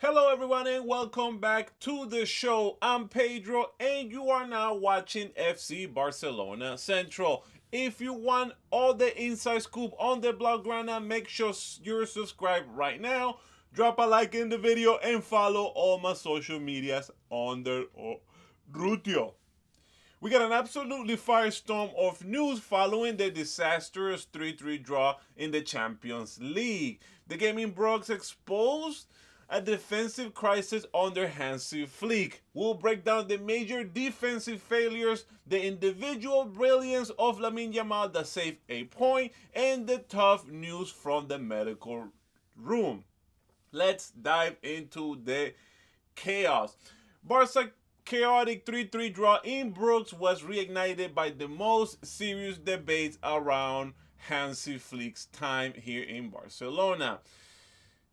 Hello everyone and welcome back to the show. I'm Pedro and you are now watching FC Barcelona Central. If you want all the inside scoop on the Blaugrana, make sure you're subscribed right now. Drop a like in the video and follow all my social medias under Rutio. We got an absolutely firestorm of news following the disastrous 3-3 draw in the Champions League. The Gaming Brogs exposed a defensive crisis under Hansi Flick. We'll break down the major defensive failures, the individual brilliance of Lamine Yamal that saved a point, and the tough news from the medical room. Let's dive into the chaos. Barca chaotic 3-3 draw in Brooks was reignited by the most serious debates around Hansi Flick's time here in Barcelona.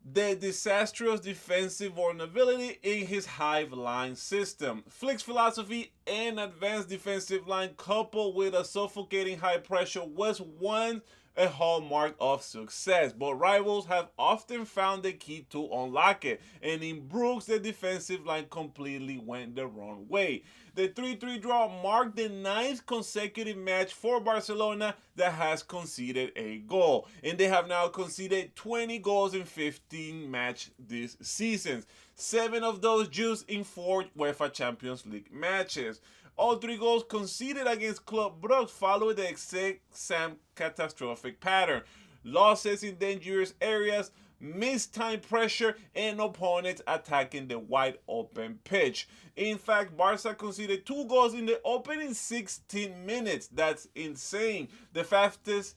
The disastrous defensive vulnerability in his hive line system. Flick's philosophy and advanced defensive line coupled with a suffocating high pressure was once a hallmark of success, but rivals have often found the key to unlock it, and in Brooks the defensive line completely went the wrong way. The 3-3 draw marked the 9th consecutive match for Barcelona that has conceded a goal, and they have now conceded 20 goals in 15 matches this season. 7 of those just in 4 UEFA Champions League matches. All 3 goals conceded against Club Brugge followed the exact same catastrophic pattern. Losses in dangerous areas, missed time pressure, and opponents attacking the wide open pitch. In fact, Barca conceded 2 goals in the opening 16 minutes. That's insane. The fastest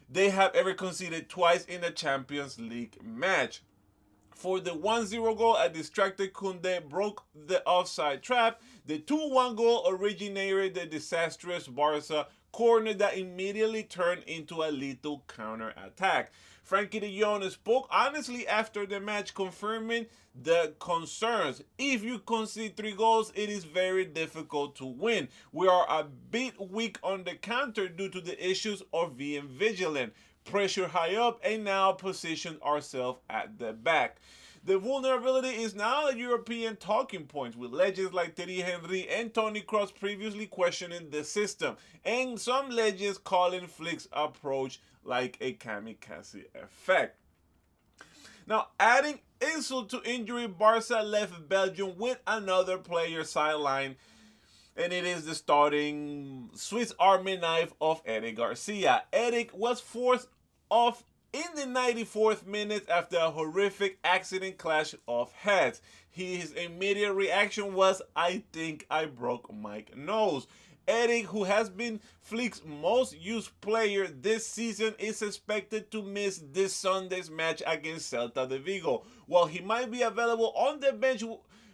they have ever conceded twice in a Champions League match. For the 1-0 goal, a distracted Koundé broke the offside trap. The 2-1 goal originated the disastrous Barca corner that immediately turned into a lethal counter-attack. Frankie de Jong spoke honestly after the match, confirming the concerns. If you concede 3 goals, it is very difficult to win. We are a bit weak on the counter due to the issues of being vigilant. Pressure high up and now position ourselves at the back. The vulnerability is now a European talking point, with legends like Thierry Henry and Toni Kroos previously questioning the system, and some legends calling Flick's approach like a kamikaze effect. Now, adding insult to injury, Barca left Belgium with another player sidelined, and it is the starting Swiss Army knife of Eric Garcia. Eric was forced off in the 94th minute after a horrific accident clash of heads. His immediate reaction was, "I think I broke my nose." Eric, who has been Flick's most used player this season, is expected to miss this Sunday's match against Celta de Vigo. While he might be available on the bench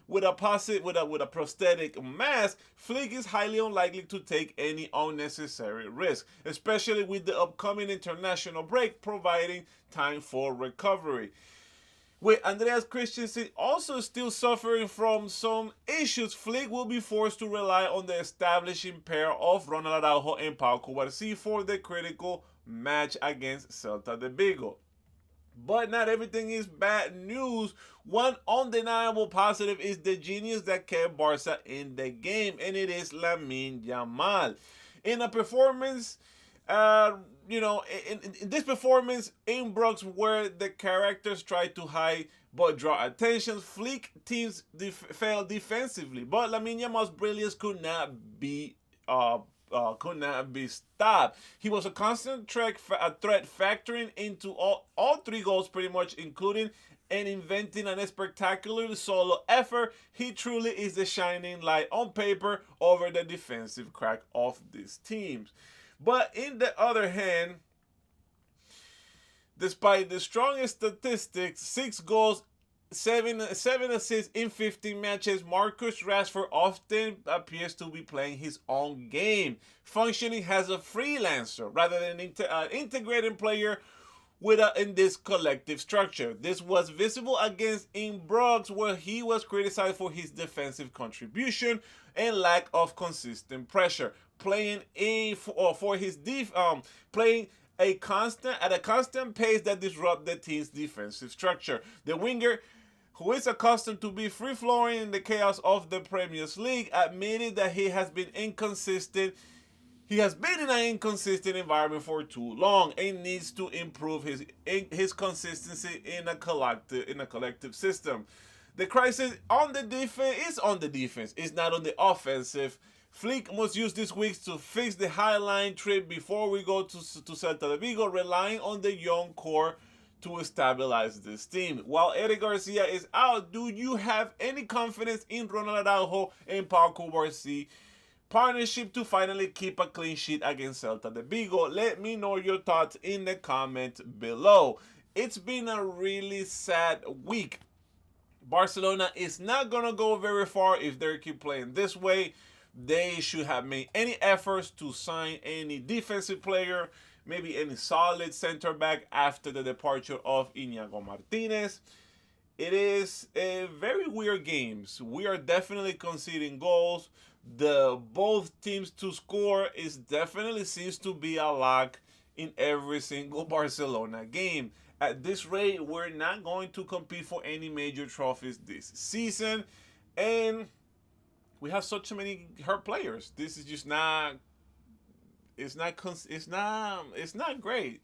with a prosthetic mask, Flick is highly unlikely to take any unnecessary risk, especially with the upcoming international break providing time for recovery. With Andreas Christensen also still suffering from some issues, Flick will be forced to rely on the establishing pair of Ronald Araujo and Pau Cubarsí for the critical match against Celta de Vigo. But not everything is bad news. One undeniable positive is the genius that kept Barca in the game, and it is Lamine Yamal. In a performance, in this performance in Brooks, where the characters try to hide but draw attention, Flick teams failed defensively. But Lamine Yamal's brilliance could not be stopped. He was a constant threat factoring into all 3 goals pretty much, including and inventing a spectacular solo effort. He truly is the shining light on paper over the defensive crack of these teams. But in the other hand, despite the strongest statistics, 6 goals, 7 assists in 15 matches, Marcus Rashford often appears to be playing his own game, functioning as a freelancer rather than an integrated player in this collective structure. This was visible against in Brugge, where he was criticized for his defensive contribution and lack of consistent pressure, playing at a constant pace that disrupted the team's defensive structure. The winger who is accustomed to be free-flowing in the chaos of the Premier League, admitted that he has been inconsistent. He has been in an inconsistent environment for too long and needs to improve his consistency in a collective system. The crisis on the defense is on the defense. It's not on the offensive. Flick must use this week to fix the highline trip before we go to Celta de Vigo, relying on the young core to stabilize this team. While Eric Garcia is out, do you have any confidence in Ronald Araujo and Pau Cubarsí partnership to finally keep a clean sheet against Celta de Vigo? Let me know your thoughts in the comment below. It's been a really sad week. Barcelona is not going to go very far if they keep playing this way. They should have made any efforts to sign any defensive player, maybe any solid center back after the departure of Iñigo Martinez. It is a very weird games. We are definitely conceding goals. Both teams to score is definitely seems to be a lock in every single Barcelona game. At this rate, we're not going to compete for any major trophies this season, and we have such many hurt players. This is just not. It's not great.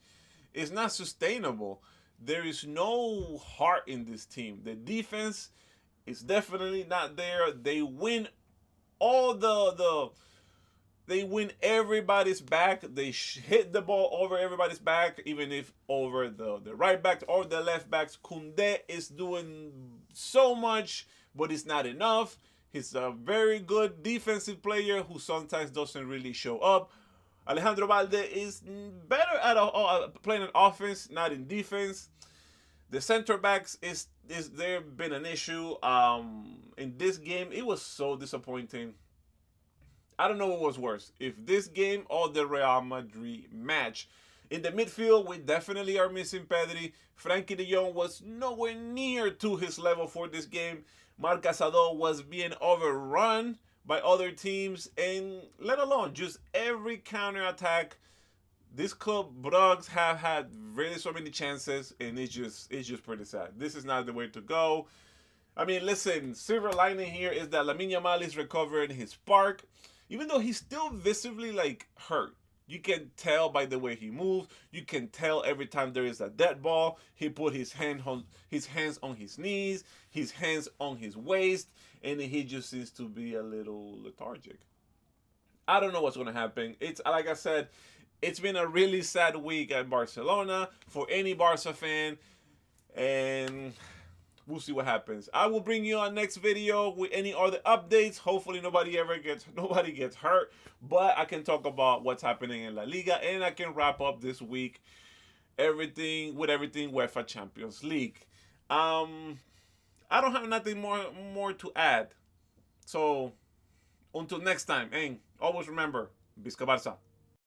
It's not sustainable. There is no heart in this team. The defense is definitely not there. They win they win everybody's back. They hit the ball over everybody's back, even if over the right back or the left backs. Koundé is doing so much, but it's not enough. He's a very good defensive player who sometimes doesn't really show up. Alejandro Valde is better at playing an offense, not in defense. The center backs is there been an issue. In this game, it was so disappointing. I don't know what was worse, if this game or the Real Madrid match. In the midfield, we definitely are missing Pedri. Frankie de Jong was nowhere near to his level for this game. Marc Casado was being overrun by other teams, and let alone just every counter attack. This club Brugs have had really so many chances, and it's just pretty sad. This is not the way to go. I mean, listen, silver lining here is that Lamine Yamal is recovering his spark, even though he's still visibly hurt. You can tell by the way he moves. You can tell every time there is a dead ball, he put his hands on his knees, his hands on his waist, and he just seems to be a little lethargic. I don't know what's going to happen. It's like I said, it's been a really sad week at Barcelona for any Barca fan, and we'll see what happens. I will bring you on next video with any other updates. Hopefully nobody gets hurt, but I can talk about what's happening in La Liga, and I can wrap up this week everything UEFA Champions League. I don't have nothing more to add. So until next time, and always remember, Visca Barça.